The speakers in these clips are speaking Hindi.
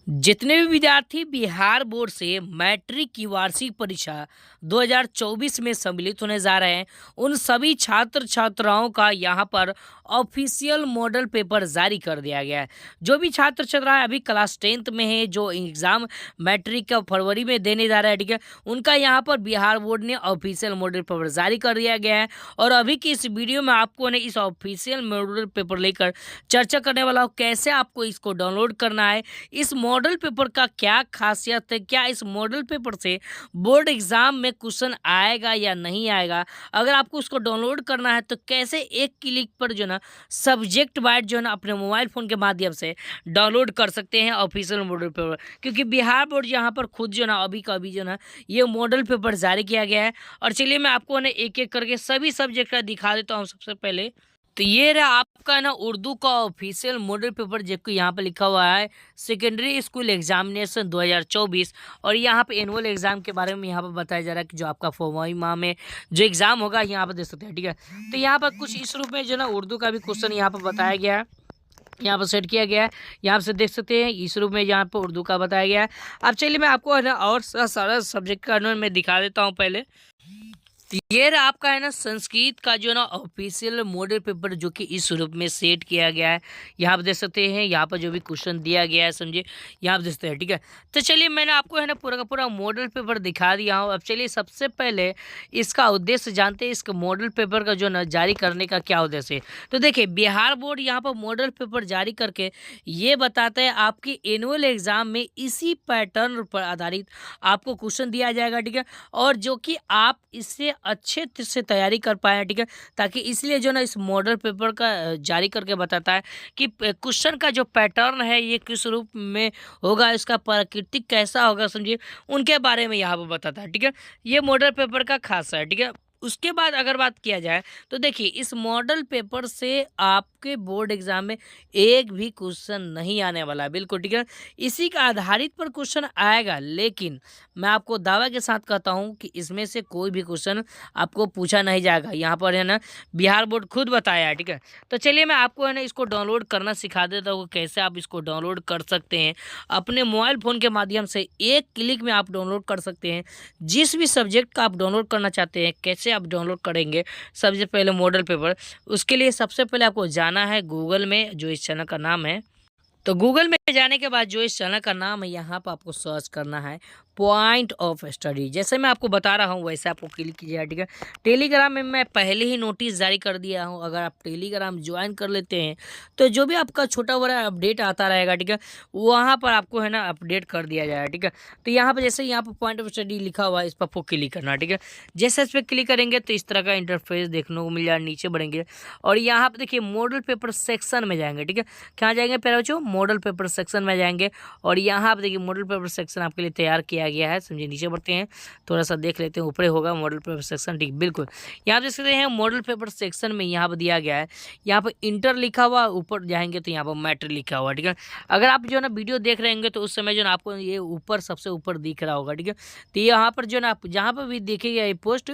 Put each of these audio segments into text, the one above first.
जितने भी विद्यार्थी बिहार बोर्ड से मैट्रिक की वार्षिक परीक्षा 2024 में सम्मिलित होने जा रहे हैं, उन सभी छात्र छात्राओं का यहां पर ऑफिशियल मॉडल पेपर जारी कर दिया गया है। जो भी छात्र छात्राएं अभी क्लास 10th में है, जो एग्ज़ाम मैट्रिक का फरवरी में देने जा रहा है, ठीक है, उनका यहां पर बिहार बोर्ड ने ऑफिशियल मॉडल पेपर जारी कर दिया गया है। और अभी की इस वीडियो में आपको ने इस ऑफिशियल मॉडल पेपर लेकर चर्चा करने वाला हूँ, कैसे आपको इसको डाउनलोड करना है, इस मॉडल पेपर का क्या खासियत है, क्या इस मॉडल पेपर से बोर्ड एग्जाम में क्वेश्चन आएगा या नहीं आएगा, अगर आपको उसको डाउनलोड करना है तो कैसे एक क्लिक पर जो ना सब्जेक्ट वाइज जो है ना अपने मोबाइल फ़ोन के माध्यम से डाउनलोड कर सकते हैं ऑफिशियल मॉडल पेपर। क्योंकि बिहार बोर्ड यहाँ पर खुद जो ना अभी का अभी जो ना ये मॉडल पेपर जारी किया गया है। और चलिए मैं आपको ना एक एक करके सभी सब्जेक्ट का दिखा देता हूँ। सबसे पहले तो ये रहा आपका ना उर्दू का ऑफिशियल मॉडल पेपर, जो कि यहाँ पे लिखा हुआ है सेकेंडरी स्कूल एग्जामिनेशन 2024। और यहाँ पे एनुअल एग्जाम के बारे में यहाँ पर बताया जा रहा है कि जो आपका फरवरी माह में जो एग्जाम होगा यहाँ पर देख सकते हैं, ठीक है। तो यहाँ पर कुछ इस रूप में जो ना उर्दू का भी क्वेश्चन यहाँ पर बताया गया है, यहाँ पर सेट किया गया है। यहाँ से देख सकते हैं इस रूप में यहाँ पर उर्दू का बताया गया है। अब चलिए मैं आपको है ना और सारा सब्जेक्ट का मैं दिखा देता हूँ पहले। तो ये रहा आपका है ना संस्कृत का जो ना ऑफिशियल मॉडल पेपर, जो कि इस रूप में सेट किया गया है। यहाँ पर देख सकते हैं, यहाँ पर जो भी क्वेश्चन दिया गया है समझिए, यहाँ पर देख सकते हैं, ठीक है। तो चलिए मैंने आपको है ना पूरा का पूरा मॉडल पेपर दिखा दिया हूँ। अब चलिए सबसे पहले इसका उद्देश्य जानते हैं, इसका मॉडल पेपर का जो ना जारी करने का क्या उद्देश्य है। तो देखिए बिहार बोर्ड यहाँ पर मॉडल पेपर जारी करके ये बताता है आपकी एनुअल एग्जाम में इसी पैटर्न पर आधारित आपको क्वेश्चन दिया जाएगा, ठीक है। और जो कि आप इससे अच्छे से तैयारी कर पाए, ठीक है। ताकि इसलिए जो ना इस मॉडल पेपर का जारी करके बताता है कि क्वेश्चन का जो पैटर्न है ये किस रूप में होगा, इसका प्राकृतिक कैसा होगा समझिए, उनके बारे में यहाँ पर बताता है, ठीक है। ये मॉडल पेपर का खास है, ठीक है। उसके बाद अगर बात किया जाए तो देखिए इस मॉडल पेपर से आपके बोर्ड एग्जाम में एक भी क्वेश्चन नहीं आने वाला है, बिल्कुल, ठीक है। इसी का आधारित पर क्वेश्चन आएगा, लेकिन मैं आपको दावा के साथ कहता हूं कि इसमें से कोई भी क्वेश्चन आपको पूछा नहीं जाएगा। यहाँ पर है ना बिहार बोर्ड खुद बताया है, ठीक है। तो चलिए मैं आपको है ना इसको डाउनलोड करना सिखा देता हूँ, कैसे आप इसको डाउनलोड कर सकते हैं अपने मोबाइल फ़ोन के माध्यम से। एक क्लिक में आप डाउनलोड कर सकते हैं जिस भी सब्जेक्ट का आप डाउनलोड करना चाहते हैं। कैसे आप डाउनलोड करेंगे, सबसे पहले मॉडल पेपर, उसके लिए सबसे पहले आपको जाना है गूगल में, जो इस चैनल का नाम है। तो गूगल में जाने के बाद जो इस चैनल का नाम है, यहाँ पर आपको सर्च करना है पॉइंट ऑफ स्टडी। जैसे मैं आपको बता रहा हूँ वैसे आपको क्लिक कीजिएगा, ठीक है। टेलीग्राम में मैं पहले ही नोटिस जारी कर दिया हूँ, अगर आप टेलीग्राम ज्वाइन कर लेते हैं तो जो भी आपका छोटा बड़ा अपडेट आता रहेगा, ठीक है, वहाँ पर आपको है ना अपडेट कर दिया जाएगा, ठीक है। तो यहाँ पर जैसे यहाँ पर पॉइंट ऑफ स्टडी लिखा हुआ है, इस पर आपको क्लिक करना है, ठीक है। जैसे इस पर क्लिक करेंगे तो इस तरह का इंटरफेस देखने को मिल जाए, नीचे बढ़ेंगे और यहाँ पर देखिए मॉडल पेपर सेक्शन में जाएंगे, ठीक है। कहाँ जाएंगे प्यारे बच्चों, मॉडल पेपर सेक्शन में जाएंगे। और यहाँ पर देखिए मॉडल पेपर सेक्शन आपके लिए तैयार किया गया है, समझिए। नीचे बढ़ते हैं, थोड़ा सा देख लेते हैं, ऊपर होगा मॉडल पेपर सेक्शन, ठीक, बिल्कुल। यहाँ देख सकते हैं मॉडल पेपर सेक्शन में यहाँ पर दिया गया है, यहाँ पर इंटर लिखा हुआ, ऊपर जाएंगे तो यहाँ पर मैट्रिक लिखा हुआ, ठीक है। अगर आप जो ना वीडियो देख रहे होंगे तो उस समय जो ना आपको ये ऊपर सबसे ऊपर दिख रहा होगा, ठीक है। तो यहाँ पर जो ना आप जहाँ पर भी देखेगा ये पोस्ट,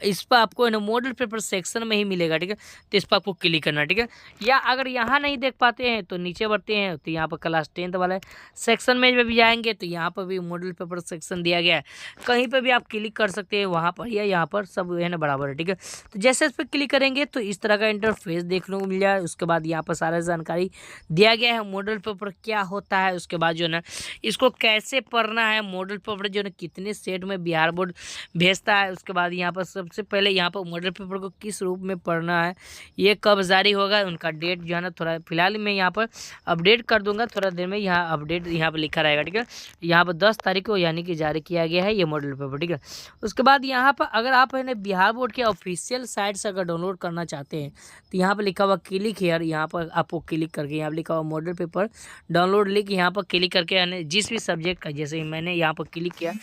इस पर आपको ना मॉडल पेपर सेक्शन में ही मिलेगा, ठीक है। तो इस पर आपको क्लिक करना, ठीक है। या अगर यहाँ नहीं देख पाते हैं तो नीचे बढ़ते हैं, तो यहाँ पर क्लास 10th वाला सेक्शन में भी जाएंगे तो यहाँ पर भी मॉडल पेपर सेक्शन दिया गया है। कहीं पर भी आप क्लिक कर सकते हैं, वहाँ पर या यहाँ पर सब है ना बराबर है, ठीक है। तो जैसे इस पर क्लिक करेंगे तो इस तरह का इंटरफेस देखने को मिल जाए। उसके बाद यहाँ पर सारा जानकारी दिया गया है, मॉडल पेपर क्या होता है, उसके बाद जो है ना इसको कैसे पढ़ना है, मॉडल पेपर जो है कितने सेट में बिहार बोर्ड भेजता है। उसके बाद यहाँ पर सबसे पहले यहाँ पर मॉडल पेपर को किस रूप में पढ़ना है, ये कब जारी होगा, उनका डेट जो है ना थोड़ा फिलहाल मैं यहाँ पर अपडेट कर दूंगा, थोड़ा देर में यहाँ अपडेट यहाँ पर लिखा रहेगा, ठीक है। यहाँ पर 10 तारीख को यानी कि जारी किया गया है ये मॉडल पेपर, ठीक है। उसके बाद यहाँ पर अगर आप है ना बिहार बोर्ड के ऑफिशियल साइट से अगर डाउनलोड करना चाहते हैं तो यहाँ पर लिखा हुआ क्लिक हेयर, यहाँ पर आपको क्लिक करके यहाँ पर लिखा हुआ मॉडल पेपर डाउनलोड लिंक, यहाँ पर क्लिक करके यानी जिस भी सब्जेक्ट का, जैसे मैंने यहाँ पर क्लिक किया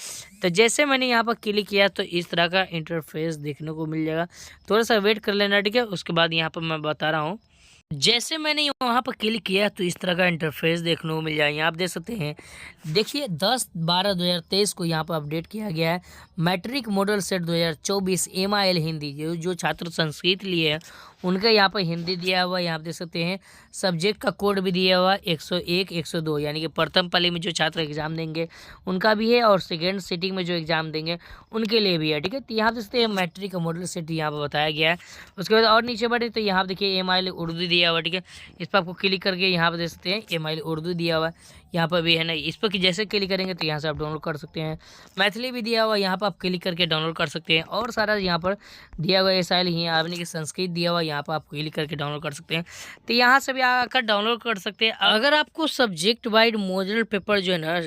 तो जैसे मैंने यहाँ पर क्लिक किया तो इस तरह का इंटरफेस देखने को मिल जाएगा। थोड़ा सा वेट कर लेना, ठीक है। उसके बाद यहाँ पर मैं बता रहा हूँ, जैसे मैंने वहाँ पर क्लिक किया तो इस तरह का इंटरफेस देखने को मिल जाएगा। आप देख सकते हैं, देखिए 10/12/2023 को यहाँ पर अपडेट किया गया है। Matric model set 2024 MIL Hindi, जो छात्र संस्कृत लिए हैं उनका यहाँ पर हिंदी दिया हुआ है, यहाँ आप देख सकते हैं। सब्जेक्ट का कोड भी दिया हुआ 101 102, यानी कि प्रथम पाली में जो छात्र एग्जाम देंगे उनका भी है, और सेकेंड सिटिंग में जो एग्जाम देंगे उनके लिए भी है। ठीक है, तो यहाँ देख सकते हैं मैट्रिक का मॉडल सेट यहाँ पर बताया गया है। उसके बाद और नीचे बढ़े तो यहाँ पर देखिए MIL उर्दू दिया हुआ है। ठीक है, इस पर आपको क्लिक करके यहाँ पर देख सकते हैं MIL उर्दू दिया हुआ है, यहाँ पर भी है ना। इस पर कि जैसे क्लिक करेंगे तो यहाँ से आप डाउनलोड कर सकते हैं। मैथिली भी दिया हुआ है, यहाँ पर आप क्लिक करके डाउनलोड कर सकते हैं। और सारा यहाँ पर दिया हुआ है SIL ही आपने कि संस्कृत दिया हुआ है, यहाँ पर आप क्लिक करके डाउनलोड कर सकते हैं। तो यहाँ से भी आकर डाउनलोड कर सकते हैं। अगर आपको सब्जेक्ट वाइड मॉडल पेपर जो है ना,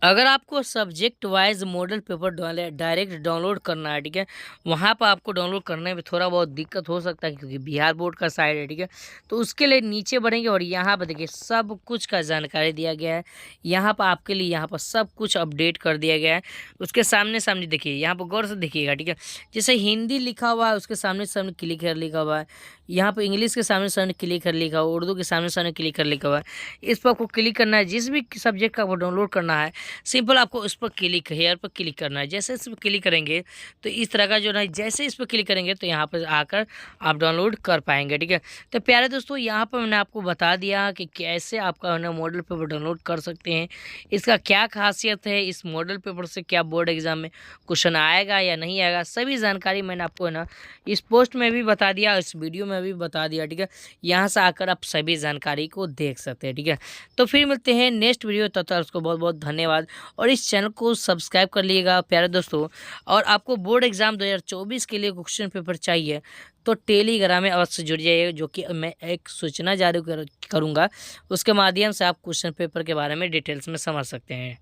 अगर आपको subject wise model paper direct download करना है, ठीक है, वहाँ पर आपको डाउनलोड करने में थोड़ा बहुत दिक्कत हो सकता है क्योंकि बिहार बोर्ड का साइड है। ठीक है, तो उसके लिए नीचे बढ़ेंगे और यहाँ पर देखिए सब कुछ का जानकारी दिया गया है। यहाँ पर आपके लिए यहाँ पर सब कुछ अपडेट कर दिया गया है। उसके सामने सामने देखिए, यहाँ पर गौर से देखिएगा। ठीक है, जैसे हिंदी लिखा हुआ है उसके सामने सामने क्लिक कर लिखा हुआ है, यहाँ पर इंग्लिश के सामने सामने क्लिक कर लिखा हुआ है, उर्दू के सामने सामने क्लिक कर लिखा हुआ है। इस पर आपको क्लिक करना है, जिस भी सब्जेक्ट का आपको डाउनलोड करना है सिंपल आपको उस पर क्लिक हेयर पर क्लिक करना है। जैसे इस पर क्लिक करेंगे तो इस तरह का जो है, जैसे इस पर क्लिक करेंगे तो यहाँ पर आकर आप डाउनलोड कर पाएंगे। ठीक है, तो प्यारे दोस्तों यहाँ पर मैंने आपको बता दिया कि कैसे आपका ना मॉडल पेपर डाउनलोड कर सकते हैं, इसका क्या खासियत है, इस मॉडल पेपर से क्या बोर्ड एग्जाम में क्वेश्चन आएगा या नहीं आएगा, सभी जानकारी मैंने आपको है ना इस पोस्ट में भी बता दिया, इस वीडियो में भी बता दिया। ठीक है, यहाँ से आकर आप सभी जानकारी को देख सकते हैं। ठीक है, तो फिर मिलते हैं नेक्स्ट वीडियो, तब तक उसको बहुत बहुत धन्यवाद। और इस चैनल को सब्सक्राइब कर लीजिएगा प्यारे दोस्तों। और आपको बोर्ड एग्जाम 2024 के लिए क्वेश्चन पेपर चाहिए तो टेलीग्राम में अवश्य जुड़ जाइए, जो कि मैं एक सूचना जारी करूंगा, उसके माध्यम से आप क्वेश्चन पेपर के बारे में डिटेल्स में समझ सकते हैं।